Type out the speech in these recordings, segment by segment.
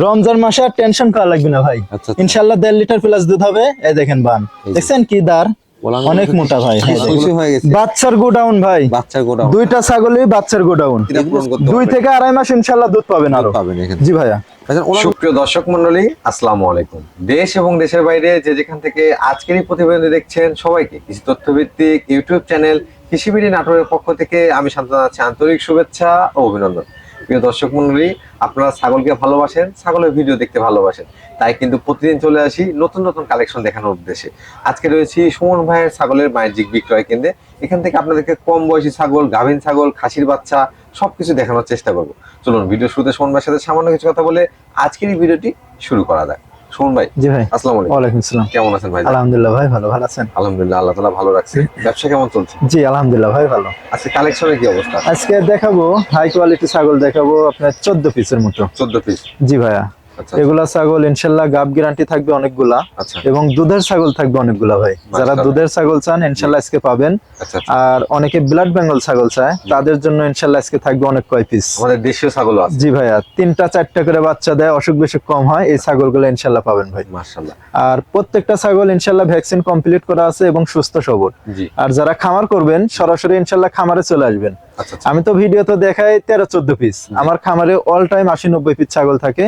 রমজান মাসে আর টেনশন করা লাগবে না ভাই। ইনশাআল্লাহ 1.5 লিটার প্লাস দুধ হবে। এই দেখেন বান, দেখছেন কি দার, অনেক মোটা ভাই। বাচ্চার গোডাউন ভাই, বাচ্চার গোডাউন, দুইটা ছাগলই বাচ্চার গোডাউন। 2 থেকে 2.5 মাস ইনশাআল্লাহ দুধ পাবেন আরো। জি ভাইয়া। সুপ্রিয় দর্শক মন্ডলী, আসসালামু আলাইকুম। দেশ এবং দেশের বাইরে যে যেখান থেকে আজকের এই প্রতিবেদন দেখছেন সবাইকে কৃষি তথ্যভিত্তিক ইউটিউব চ্যানেল কৃষিবিডি নাটোরের পক্ষ থেকে আমি শান্ত জানাচ্ছি আন্তরিক শুভেচ্ছা ও অভিনন্দন। প্রিয় দর্শক মন্ডলী, আপনারা ছাগলকে ভালোবাসেন, ছাগলের ভিডিও দেখতে ভালোবাসেন, তাই কিন্তু প্রতিদিন চলে আসি নতুন নতুন কালেকশন দেখানোর উদ্দেশ্যে। আজকে রয়েছি সুমন ভাইয়ের ছাগলের বাণিজ্যিক বিক্রয় কেন্দ্রে। এখান থেকে আপনাদেরকে কম বয়সী ছাগল, গাভীন ছাগল, খাসির বাচ্চা সবকিছু দেখানোর চেষ্টা করবো। চলুন ভিডিও শুরুতে সুমন ভাইয়ের সাথে সামান্য কিছু কথা বলে আজকের এই ভিডিওটি শুরু করা যাক। সুমন ভাই। জি ভাই। আসসালামু আলাইকুম। ওয়ালাইকুম আসসালাম। কেমন আছেন ভাই? আলহামদুলিল্লাহ ভাই, ভালো আছেন? আলহামদুলিল্লাহ, আল্লাহ তাআলা ভালো রাখছে। ব্যবসা কেমন চলছে? জি আলহামদুলিল্লাহ ভাই, ভালো। আজকে কালেকশনের কি অবস্থা? আজকে দেখাবো হাই কোয়ালিটি ছাগল দেখাবো আপনার 14 পিসের মতো। 14 পিস? জি ভাইয়া। এগুলা ছাগল ইনশাআল্লাহ গাব গ্যারান্টি থাকবে অনেকগুলা, এবং দুধের ছাগল থাকবে অনেকগুলা ভাই। যারা দুধের ছাগল চান ইনশাআল্লাহ আজকে পাবেন। আর অনেকে ব্লাড বেঙ্গল ছাগল চায়, তাদের জন্য ইনশাআল্লাহ আজকে থাকবে অনেক কয় পিস। আমাদের দেশীয় ছাগল আছে। জি ভাইয়া, 3টা 4টা করে বাচ্চা দেয়, অসুখ বিসুখ কম হয়। এই ছাগলগুলো ইনশাআল্লাহ পাবেন ভাই। মাশাআল্লাহ। আর প্রত্যেকটা ছাগল ইনশাআল্লাহ ভ্যাকসিন কমপ্লিট করা আছে এবং সুস্থ সবল। আর যারা খামার করবেন সরাসরি ইনশাআল্লাহ খামারে চলে আসবেন। আমি তো ভিডিওতে দেখাই 13-14 পিস, আমার খামারে অল টাইম 80-90 পিস ছাগল থাকে।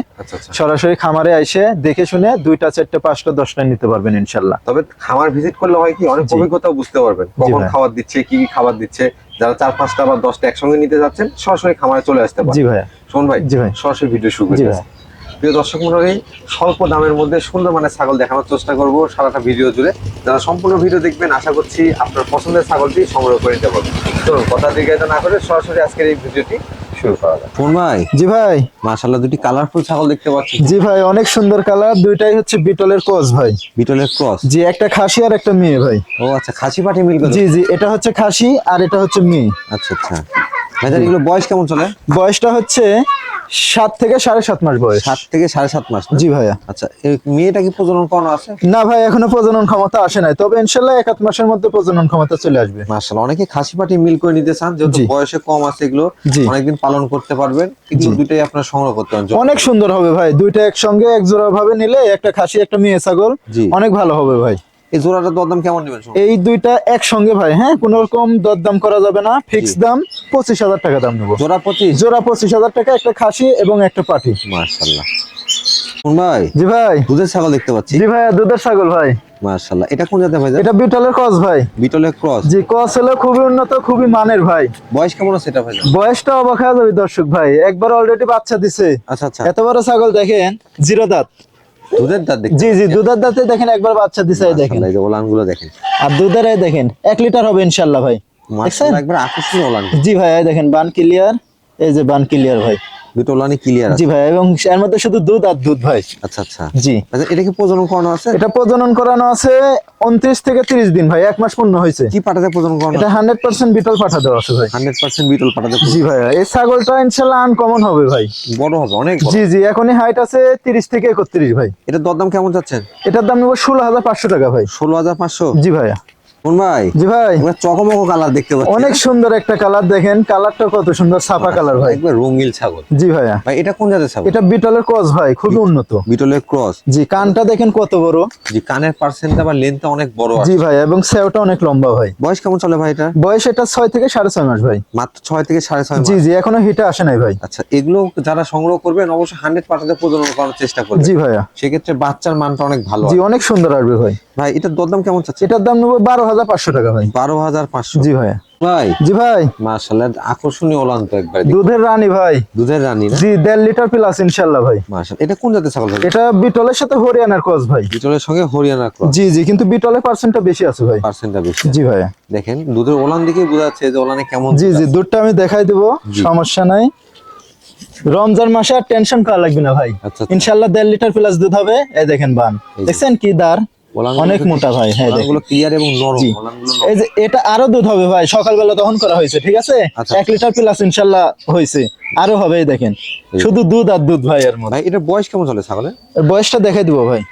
সরাসরি খামারে এসে দেখে শুনে 2টা 4টা 5টা 10টা নিতে পারবেন ইনশাআল্লাহ। তবে খামার ভিজিট করলে হয় কি, অনেক অভিজ্ঞতা বুঝতে পারবেন, কখন খাবার দিচ্ছে, কি কি খাবার দিচ্ছে। যারা 4-5টা বা 10টা একসঙ্গে নিতে যাচ্ছেন সরাসরি খামারে চলে আসতে পারেন। জি ভাইয়া। শোন ভাই, জি ভাই, সরাসরি ভিডিও শুরু করতে। প্রিয় দর্শক মণ্ডলী, স্বল্প দামের মধ্যে সুন্দর মানের ছাগল দেখানোর চেষ্টা করব সারাটা ভিডিও জুড়ে। যারা সম্পূর্ণ ভিডিও দেখবেন আশা করছি আপনার পছন্দের ছাগলটি সংগ্রহ করে নিতে পারবেন। চলুন কথা দীর্ঘায়িত না করে সরাসরি আজকের এই ভিডিওটি শুরু করা যাক। ফোন ভাই। জি ভাই। মাশাআল্লাহ, দুটি কালারফুল ছাগল দেখতে পাচ্ছি। জি ভাই, অনেক সুন্দর কালার। দুইটাই হচ্ছে বিটলের ক্রস ভাই। বিটলের ক্রস? জি, একটা খাসি আর একটা মেয়ে ভাই। ও আচ্ছা, খাসি পাঠি মিল করে? জি জি, এটা হচ্ছে খাসি আর এটা হচ্ছে মেয়ে। আচ্ছা আচ্ছা। ভাইজান এগুলো বয়স কেমন চলে? বয়সটা হচ্ছে 7 থেকে 7.5 মাস বয়স। 7 থেকে 7.5 মাস? জি ভাইয়া। আচ্ছা, এই মেয়েটা কি প্রজনন করানো আছে? না ভাই, এখনো প্রজনন ক্ষমতা আসে নাই, তবে ইনশাআল্লাহ 1-8 মাসের মধ্যে প্রজনন ক্ষমতা চলে আসবে। মাশাআল্লাহ। অনেকে খাসি পাঠি মিল করে নিতে চান, যেহেতু বয়সে কম আছে, এগুলো অনেকদিন পালন করতে পারবেন, কিন্তু দুইটাই আপনারা সংগ্রহ করতে পারেন। অনেক সুন্দর হবে ভাই, দুইটা একসঙ্গে এক জোড়া ভাবে নিলে, একটা খাসি একটা মেয়ে ছাগল, অনেক ভালো হবে ভাই। এই জোড়াটা দরদাম কেমন নেবেন? এই দুইটা একসঙ্গে ভাই, হ্যাঁ, কোন রকম দরদাম করা যাবে না, ফিক্স দাম 25,000 টাকা দাম নেবো। জোড়া 25? জোড়া 25,000 টাকা, একটা খাসি এবং একটা পাঠি। মাশাআল্লাহ। ভাই। জি ভাই। দুধের ছাগল দেখতে পাচ্ছি। জি ভাই, দুধের ছাগল ভাই। মাশাআল্লাহ। এটা কোন জাতের ভাই? এটা বিটলের ক্রস ভাই। বিটলের ক্রস? জি, ক্রস হলো খুবই উন্নত, খুবই মানের ভাই। বয়স কেমন আছে এটা ভাই? বয়সটা অবাক হয়ে যাবে দর্শক ভাই, একবার অলরেডি বাচ্চা দিছে। আচ্ছা আচ্ছা। এত বড় ছাগল দেখেন, 0 দাঁত। দুধের দাঁত দেখেন? জি জি, দুধের দাঁতে দেখেন, একবার বাচ্চা দিছে। এই দেখেন, এই যে ওলানগুলো দেখেন, আর দুধের এই দেখেন 1 লিটার হবে ইনশাআল্লাহ ভাই। মাশাআল্লাহ, একবার আকর্ষণীয় ওলান। জি ভাই, এই দেখেন বান ক্লিয়ার, এই যে বান ক্লিয়ার ভাই, দুটো ওলানই ক্লিয়ার। জি ভাই, এবং এর মধ্যে শুধু দুধ আর দুধ ভাই। আচ্ছা আচ্ছা। জি। আচ্ছা, এটা কি প্রজনন করানো আছে? এটা প্রজনন করানো আছে 29 থেকে 30 দিন ভাই, 1 মাস পূর্ণ হয়েছে। কি পাঠাতে প্রজনন করানো? এটা 100% বিটল পাঠা দেওয়া আছে ভাই। 100% বিটল পাঠাতে? জি ভাই, এই ছাগলটা ইনশাআল্লাহ আনকমন হবে ভাই, বড় হবে অনেক বড়। জি জি, এখনই হাইট আছে 30 থেকে 31 ভাই। এটা দরদাম কেমন যাচ্ছেন? এটার দাম নেব 16,500 টাকা ভাই। 16,500? জি ভাইয়া। কোন ভাই? জি ভাই। এবার চকমকো কালার দেখতে পাচ্ছি, অনেক সুন্দর একটা কালার, দেখেন কালারটা কত সুন্দর, ছাপা কালার ভাই, একবার রঙিন ছাগল। জি ভাইয়া। ভাই এটা কোন জাতের ছাগল? এটা বিটলের ক্রস ভাই, খুবই উন্নত। বিটলের ক্রস? জি, কানটা দেখেন কত বড়। জি, কানের পার্সেন্টটা বা লেন্থটা অনেক বড় আছে। জি ভাই, এবং সেওটা অনেক লম্বা ভাই। বয়স কেমন চলে ভাই এটা? বয়স এটা 6 থেকে 6.5 মাস ভাই। মাত্র 6 থেকে 6.5 মাস? জি জি, এখনো হিটে আসে নাই ভাই। আচ্ছা, এগুলো যারা সংগ্রহ করবেন অবশ্যই 100% প্রজনন করার চেষ্টা করবেন। জি ভাইয়া। সেক্ষেত্রে বাচ্চার মানটা অনেক ভালো। জি, অনেক সুন্দর আসবে ভাই। ভাই এটার দরদাম কেমন চাচ্ছে? এটার দাম নেব 12,500 টাকা ভাই। 12,500? জি ভাইয়া। ভাই। জি ভাই। মাশাআল্লাহ, আকর্ষণীয় ওলান তো একবার। দুধের রানী ভাই। দুধের রানী না? জি, 1.5 লিটার প্লাস ইনশাআল্লাহ ভাই। মাশাআল্লাহ। এটা কোন জাতের ছাগল ভাই? এটা বিটলের সাথে হরিয়ানার ক্রস ভাই। বিটলের সঙ্গে হরিয়ানা ক্রস? জি জি, কিন্তু বিটলের পার্সেন্টটা বেশি আছে ভাই। পার্সেন্টটা বেশি? জি ভাইয়া। দেখেন দুধের ওলান দিকেই বোঝা যাচ্ছে যে ওলানে কেমন। জি জি, দুধটা আমি দেখাই দেব, সমস্যা নাই। রমজান মাসে আর টেনশন করা লাগবে না ভাই। ইনশাআল্লাহ 1.5 লিটার প্লাস দুধ হবে। এই দেখেন বান, দেখছেন কি দার, অনেক মোটা ভাই। হ্যাঁ, ওলানগুলো ক্লিয়ার এবং নরম। এই যে এটা আরো দুধ হবে ভাই, সকালবেলা দহন করা হয়েছে, ঠিক আছে। 1 লিটার প্লাস ইনশাআল্লাহ হয়েছে, আরো হবে। এই দেখেন শুধু দুধ আর দুধ ভাই এর মধ্যে। ভাই এটা বয়স কেমন চলে ছাগলের? বয়সটা দেখাই দিব ভাই।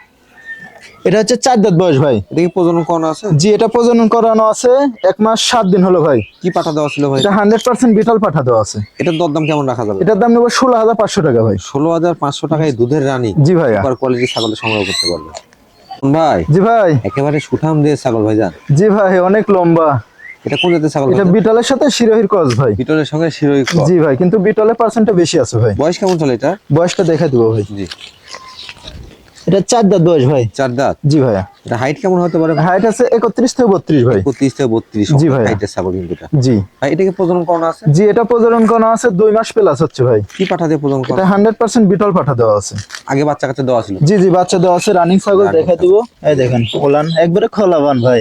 এটা হচ্ছে 4 দাঁত বয়স ভাই। এটা কি প্রজনন করানো আছে? জি, এটা প্রজনন করানো আছে 1 মাস 7 দিন হলো ভাই। কি পাঠা দেওয়া ছিল ভাই? এটা 100% বিটল পাঠা দেওয়া আছে। এটার দরদাম কেমন রাখা যাবে? এটার দাম নেব 16,500 টাকা ভাই। 16,500 টাকায় দুধের রানী জি ভাইয়া। সুপার কোয়ালিটি ছাগল সংগ্রহ করতে পারবে ভাই। জি ভাই। একেবারে সুঠাম দিয়ে ছাগল ভাই জান। জি ভাই, অনেক লম্বা। এটা কোন জাতের ছাগল? এটা বিটলের সাথে শিরোহির ক্রস ভাই। বিটলের সঙ্গে শিরোহী ক্রস। জি ভাই, কিন্তু বিটলের পার্সেন্টটা বেশি আছে ভাই। বয়স কেমন চলে এটা? বয়সটা দেখা দেবো ভাই। জি, এটা 4 দাঁত বয়স ভাই। 4 দাঁত। জি ভাইয়া। এটা হাইট কেমন হতে পারে? হাইট আছে 31 থেকে 32 ভাই। 25 থেকে 32 জি ভাই। হাইটের ছাগল কিন্তু এটা। জি ভাই এটা কি প্রজনন করানো আছে? জি, এটা প্রজনন করানো আছে 2 মাস প্লাস হচ্ছে ভাই। কি পাঠা দিয়ে প্রজনন এটা করা? 100% বিটল পাঠা দেওয়া আছে। আগে বাচ্চা কাচ্চা দেওয়া ছিল? জি জি, বাচ্চা দেওয়া আছে। রানিং ছাগল দেখা দিব। এই দেখেন ওলান একবারে খোলাবান ভাই,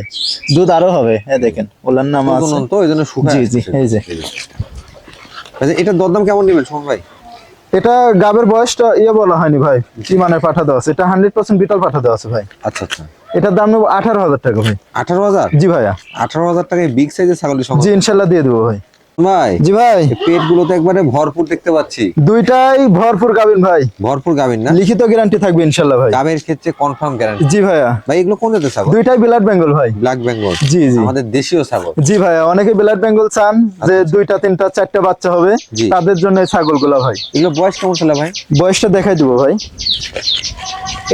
দুধ আরো হবে। এই দেখেন ওলান নাম আছে। প্রজনন তো এইজন্য শুকায়। জি জি, এই যে আচ্ছা এটার দরদাম কেমন নেবেন সুমন ভাই? এটা গাবের বয়সটা বলা হয়নি ভাই, কি মানে পাঠা দেওয়া আছে। এটা 100% বিটল পাঠা দেওয়া আছে ভাই। আচ্ছা আচ্ছা। এটার দাম নেব 18,000 টাকা ভাই। 18,000? জি ভাইয়া। 18,000 টাকায় বিগ সাইজের ছাগলের সংগ্রহ। জি ইনশাল্লাহ দিয়ে দেবো ভাই। ভাই জি ভাই। পেট গুলো তো একবারে ভরপুর দেখতে পাচ্ছি। দুইটাই ভরপুর গাবিন ভাই। ভরপুর গাভীর না? লিখিত গ্যারান্টি থাকবে ইনশাল্লাহ ভাই। গাভীর ক্ষেত্রে কনফার্ম গ্যারান্টি। জি ভাইয়া। ভাই এগুলো কোন জাতের ছাগল? দুইটাই ব্লাড বেঙ্গল ভাই। ব্ল্যাক বেঙ্গল। জি জি। আমাদের দেশীয় ছাগল। জি ভাইয়া, অনেকে ব্লাড বেঙ্গল চান যে 2টা 3টা 4টা বাচ্চা হবে, জি। তাদের জন্য এই ছাগলগুলা ভাই। এগুলো বয়স কেমন ছিল ভাই? বয়সটা দেখাই দিব ভাই।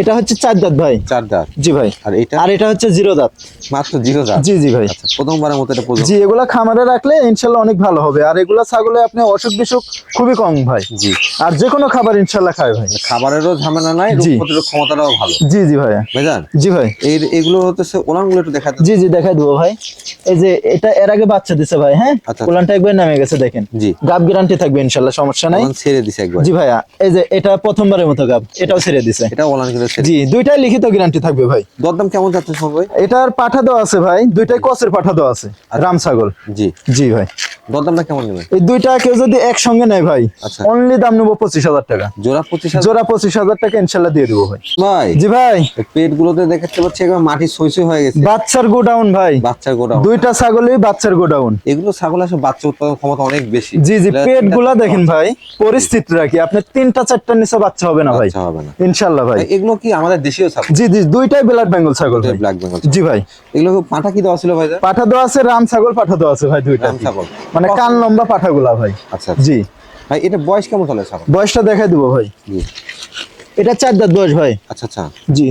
এটা হচ্ছে 4 দাঁত ভাই। 4 দাঁত। জি ভাই। আর এটা? আর এটা হচ্ছে 0 দাঁত। মাত্র 0 দাঁত। জি জি ভাই। আচ্ছা প্রথমবারের মতো এটা প্রজনন। জি, এগুলা খামারে রাখলে ইনশাল্লাহ অনেক ভালো হবে। আর এগুলা ছাগলে আপনি অসুখ বিসুখ খুবই কম ভাই। জি। আর যে কোনো খাবার ইনশাল্লাহ খায় ভাই। খাবারেরও ঝামেলা নাই, রোগ জি। প্রতিরোধ ক্ষমতাটাও ভালো। জি জি ভাইয়া। বুঝলেন? জি ভাই। এগুলো হচ্ছে ওলানগুলো একটু দেখা জি জি, দেখাই দেবো ভাই। এই যে এটা এর আগে বাচ্চা দিছে ভাই। হ্যাঁ, আচ্ছা। উলানটা একবার নামে গেছে দেখেন। জি। গাব গ্যারান্টি থাকবে ইনশাল্লাহ, সমস্যা নাই। ওলান ছেড়ে দিছে একবার। জি ভাইয়া। এই যে এটা প্রথমবারের মতো গাব, এটাও ছেড়ে দিছে। এটা ওলান কিন্তু ছেড়ে। জি, দুইটাই লিখিত গ্যারান্টি থাকবে ভাই। দরদাম কেমন যাচ্ছে সুমন ভাই? এটার পাঠা দেওয়া আছে ভাই, দুইটাই কসের পাঠা দেওয়া আছে। রাম ছাগল। জি। জি ভাই। দরদামটা কেমন নেবেন? এই দুইটা কেউ যদি একসঙ্গে নেয় ভাই, আচ্ছা। অনলি দাম নেবো 25,000 টাকা। জোড়া 25,000? জোড়া 25,000 টাকা ইনশাল্লাহ দিয়ে দেবো ভাই। ভাই জি ভাই। পেট গুলোতে দেখতে পাচ্ছি একবার মাটি সইসই হয়ে গেছে। বাচ্চার গোডাউন ভাই। বাচ্চার গোড়া। দুইটা ছাগলই বাচ্চার গোডাউন। এগুলো ছাগল আসলে বাচ্চা উৎপাদন ক্ষমতা অনেক বেশি। জি জি, পেট গুলা দেখেন ভাই, পরিস্থিতিটা কি, আপনি 3টা 4টার নিচে বাচ্চা হবে না ভাই। বাচ্চা হবে না ইনশাল্লাহ ভাই। ভাই, এগুলো কি আমাদের দেশীয় ছাগল? জি জি, দুইটাই ব্লাড বেঙ্গল ছাগল ভাই। ব্ল্যাক বেঙ্গল। জি ভাই। এগুলো পাঠা কি দেওয়া ছিল ভাই? পাঠা দেওয়া আছে, রাম ছাগল পাঠা দেওয়া আছে ভাই দুইটা। রাম ছাগল। মানে কান লম্বা পাঠাগুলা ভাই। আচ্ছা আচ্ছা। জি। ভাই এটা বয়স কেমন চলে ছাগল? বয়সটা দেখাই দিব ভাই। জি। এটা 4 দাঁত বয়স ভাই। আচ্ছা আচ্ছা। জি,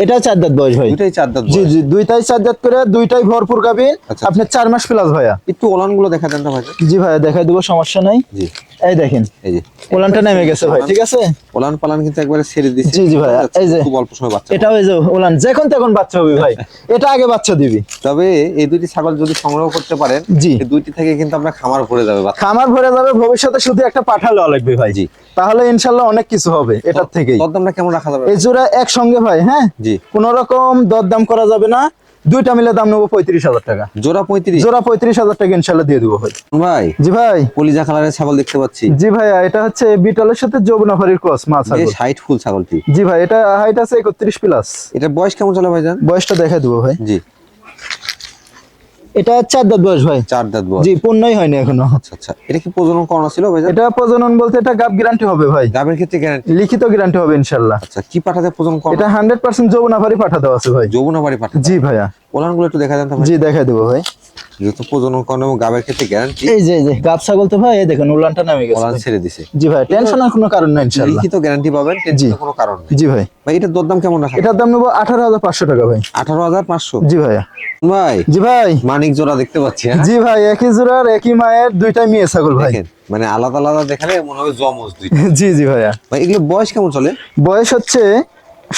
এটা 4 দাঁত বয়স ভাই। দুইটাই 4 দাঁত জি বয়স। জি, দুইটাই 4 দাঁত করে, দুইটাই ভরপুর গাভীর। আচ্ছা, আপনি 4 মাস প্লাস ভাইয়া। একটু ওলান গুলো দেখা দেন না ভাই। জি ভাইয়া, দেখাই দিব, সমস্যা নাই। জি। এই দেখেন এই যে ওলানটা নেমে গেছে ভাই, ঠিক আছে। ওলান পালান কিন্তু একবারে ছেড়ে দিছে। জি জি ভাইয়া, এই যে খুব অল্প সময় বাচ্চা। এটা ওই যে ওলান যখন তখন বাচ্চা হবে ভাই। এটা আগে বাচ্চা দিবি। তবে এই দুইটি ছাগল যদি সংগ্রহ করতে পারেন, জি। এই দুইটি থেকে কিন্তু আপনার খামার ভরে যাবে বাচ্চা। খামার ভরে যাবে, ভবিষ্যতে শুধু একটা পাঠা লওয়া লাগবে ভাই। জি। তাহলে ইনশাল্লাহ অনেক কিছু হবে এটার থেকেই। দরদামটা কেমন রাখা যাবে? এই জোড়া একসঙ্গে ভাই, হ্যাঁ, জি। কোন রকম দরদাম করা যাবে না। দুইটা মিলে দাম নেবো 35,000 টাকা। জোড়া 35? জোড়া 35,000 টাকা ইনশাল্লাহ দিয়ে দেবো ভাই। ভাই জি ভাই। কলিজা কালারের ছাগল দেখতে পাচ্ছি। জি ভাইয়া, এটা হচ্ছে বিটলের সাথে যমুনাফারির ক্রস মা ছাগল। বেশ হাইট ফুল ছাগলটি। জি ভাই, এটা হাইট আছে 31 প্লাস। এটা বয়স কেমন চলে ভাই জান? বয়সটা দেখাই দেবো ভাই। জি। এটা 4 দাঁত বয়স ভাই। 4 দাঁত বয়স। জি, পূর্ণই হয়নি এখনো। আচ্ছা আচ্ছা। এটা কি প্রজনন করানো ছিল ভাই জান? এটা প্রজনন বলতে এটা গাব গ্যারান্টি হবে ভাই। গাবের ক্ষেত্রে গ্যারান্টি? লিখিত গ্যারান্টি হবে ইনশাল্লাহ। আচ্ছা কি পাঠাতে প্রজনন করানো? এটা 100% যমুনাফারি পাঠা দেওয়া আছে ভাই। যমুনা বাড়ি পাঠা। জি ভাইয়া। ওলান গুলো একটু দেখা যান তো ভাই। জি, দেখাই দেবো ভাই। যেহেতু প্রজনন করানো এবং গাবের ক্ষেত্রে গ্যারান্টি। এই যে গাব ছাগল তো ভাই, এই দেখেন উলানটা নামে গেছে ওলান ভাই। ছেড়ে দিছে। জি ভাই, টেনশনের কোনো কারণ নাই ইনশাল্লাহ। লিখিত গ্যারান্টি পাবেন, টেনশনের কোনো কারণ নেই। জি ভাই। ভাই এটার দরদাম কেমন রাখা? এটার দাম নেবো 18,500 টাকা ভাই। 18,500? জি ভাইয়া। ভাই জি ভাই। মানিক জোড়া দেখতে পাচ্ছি। হ্যাঁ জি ভাই, একই জোড়ার একই মায়ের দুইটাই মেয়ে ছাগল ভাই। দেখেন মানে আলাদা আলাদা দেখালে মনে হবে জমজ দুই। জি জি ভাইয়া। ভাই এগুলো বয়স কেমন চলে? বয়স হচ্ছে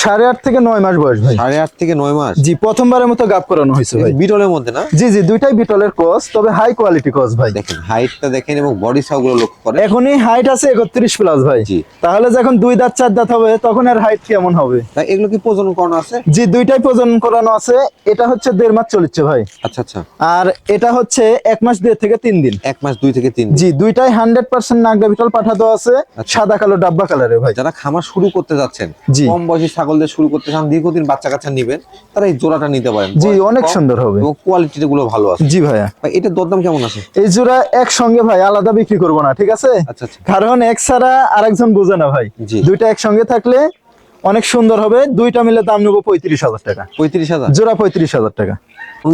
8.5 থেকে 9 মাস বয়স ভাই। 8.5 থেকে 9 মাস? জি, প্রথমবারের মতো গাব করানো হয়েছে ভাই। বিটলের মধ্যে না? জি জি, দুইটাই বিটলের ক্রস, তবে হাই কোয়ালিটি ক্রস ভাই। দেখেন হাইটটা দেখেন এবং বডি সাউ গুলো লক্ষ্য করেন। এখনই হাইট আছে 31 প্লাস ভাই। জি। তাহলে যখন 2 দাঁত 4 দাঁত হবে তখন এর হাইট কেমন হবে? ভাই এগুলো কি প্রজনন করানো আছে? জি, দুইটাই প্রজনন করানো আছে। এটা হচ্ছে 1.5 মাস চলছে ভাই। আচ্ছা আচ্ছা। আর এটা হচ্ছে 1 মাস 1.5 থেকে 3 দিন। 1 মাস 2 থেকে 3 দিন। জি, দুইটাই 100% নাগরা বিটল পাঠা দেওয়া আছে, সাদা কালো ডাব্বা কালারে ভাই। যারা খামার শুরু করতে যাচ্ছেন, জি। কম বয়সী ছাগল দিয়ে শুরু করতে চান, দীর্ঘদিন বাচ্চা কাচ্চা নেবেন, তারা এই জোড়াটা নিতে পারেন। জি, বয়স অনেক কম সুন্দর হবে এবং কোয়ালিটি গুলো ভালো আছে। জি ভাইয়া। ভাই এটার দরদাম কেমন আছে? এই জোড়া একসঙ্গে ভাই আলাদা বিক্রি করবো না, ঠিক আছে? আচ্ছা আচ্ছা। কারণ এক ছাড়া আরেকজন বোঝে না ভাই। জি। দুইটা একসঙ্গে থাকলে অনেক সুন্দর হবে। দুইটা মিলে দাম নেবো 35,000 টাকা। 35,000 জোড়া 35,000 টাকা।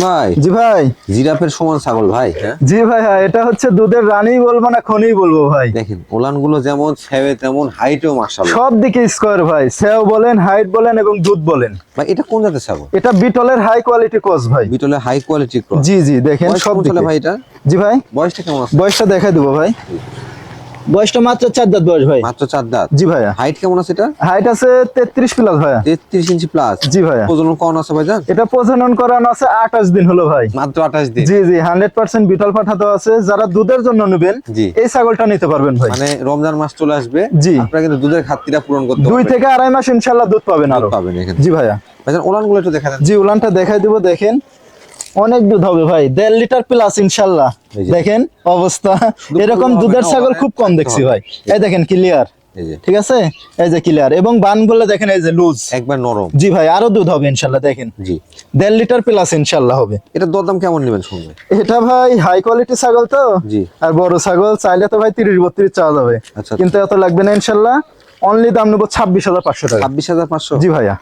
ভাই জি ভাই। জিরাফের সমান ছাগল ভাই। হ্যাঁ জি ভাই, হ্যাঁ এটা হচ্ছে দুধের রানী বলবো না খনি বলবো ভাই। দেখেন ওলান গুলো যেমন সেবে তেমন হাইটও মাশাআল্লাহ। সব দিকে স্কোয়ার ভাই, সেও বলেন, হাইট বলেন এবং দুধ বলেন। ভাই এটা কোন জাতের ছাগল? এটা বিটলের হাই কোয়ালিটি ক্রস ভাই। বিটলের হাই কোয়ালিটি ক্রস। জি জি দেখেন সব দিকে ভাই এটা। জি ভাই। বয়সটা কেমন আছে? বয়সটা দেখাই দেবো ভাই। বয়সটা মাত্র 4 দাঁত বয়স ভাই। মাত্র 4 দাঁত। জি ভাইয়া। হাইট কেমন আছে এটা? হাইট আছে 33 প্লাস ভাইয়া। 33 ইঞ্চি প্লাস। জি ভাইয়া। প্রজনন কোন আছে ভাইজান? এটা প্রজনন করানো আছে 28 দিন হলো ভাই। মাত্র 28 দিন। জি জি 100% বিটল পাঠাতে আছে। যারা দুধের জন্য নেবেন জি এই ছাগলটা নিতে পারবেন ভাই। মানে রমজান মাস চলে আসবে, জি। আপনারা কিন্তু দুধের ঘাটতিটা পূরণ করতে 2 পারবেন। থেকে 2.5 মাস ইনশাআল্লাহ দুধ পাবেন আরো। পাবেন এখানে। জি ভাইয়া। ভাইজান ওলান গুলো একটু দেখা দেন। জি উলানটা দেখাই দিব, দেখেন অনেক দুধ হবে ভাই, 1.5 লিটার প্লাস ইনশাআল্লাহ। এই যে। দেখেন অবস্থা, দুধ এরকম হবে দুধের না, ছাগল হবে, খুব কম থাকতে দেখছি হবে। ভাই। এই দেখেন ক্লিয়ার, এই যে ঠিক আছে, এই যে ক্লিয়ার এবং বান বলে দেখেন এই যে লুজ। একবার নরম। জি ভাই আরো দুধ হবে ইনশাআল্লাহ, দেখেন জি 1.5 লিটার প্লাস ইনশাআল্লাহ হবে। এটা দরদাম কেমন নেবেন শুনবে? এটা ভাই হাই কোয়ালিটি ছাগল তো, জি। আর বড় ছাগল চাইলে তো ভাই 30-32 চাওয়া যাবে, আচ্ছা। কিন্তু এত লাগবে না ইনশাআল্লাহ। অনলি দাম নেবো 26,500 টাকা। 26,500। জি ভাইয়া।